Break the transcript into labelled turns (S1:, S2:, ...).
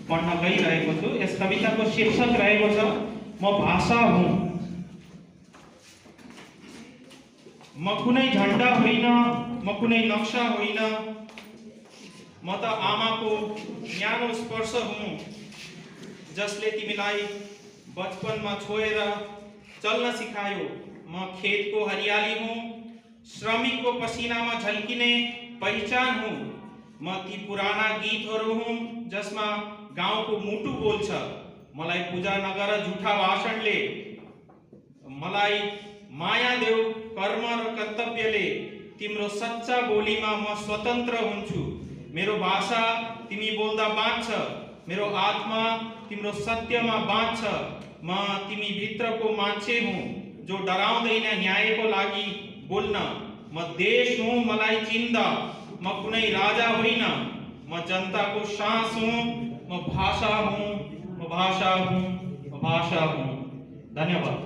S1: पढ्न गइरहेको छु। यस कविताको शीर्षक रहेको छ म भाषा हुँ। म कुनै झण्डा होइन, म कुनै नक्सा होइन, म त आमाको न्यानो स्पर्श हुँ, जसले तिमीलाई बचपनमा छोएर चल्न सिकायो। म खेतको हरियाली हुँ, श्रमिकको पसिनामा झल्किने पहिचान हुँ। म ती पुराना गीतहरू हुँ जसमा गाउँको मुटु बोल्छ। मलाई पूजा नगर झुठा भाषणले, मलाई माया देऊ कर्म र कर्तव्यले। तिम्रो सच्चा बोलीमा म स्वतन्त्र हुन्छु। मेरो भाषा तिमी बोल्दा बाँच्छ, मेरो आत्मा तिम्रो सत्यमा बाँच्छ। म तिमी भित्रको मान्छे हुँ जो डराउँदैन न्यायको लागि बोल्न। म देश हुँ मलाई चिन्दा, म कुनै राजा होइन, म जनताको सास हुँ। म भाषा हुँ, म भाषा हुँ, म भाषा हुँ। धन्यवाद।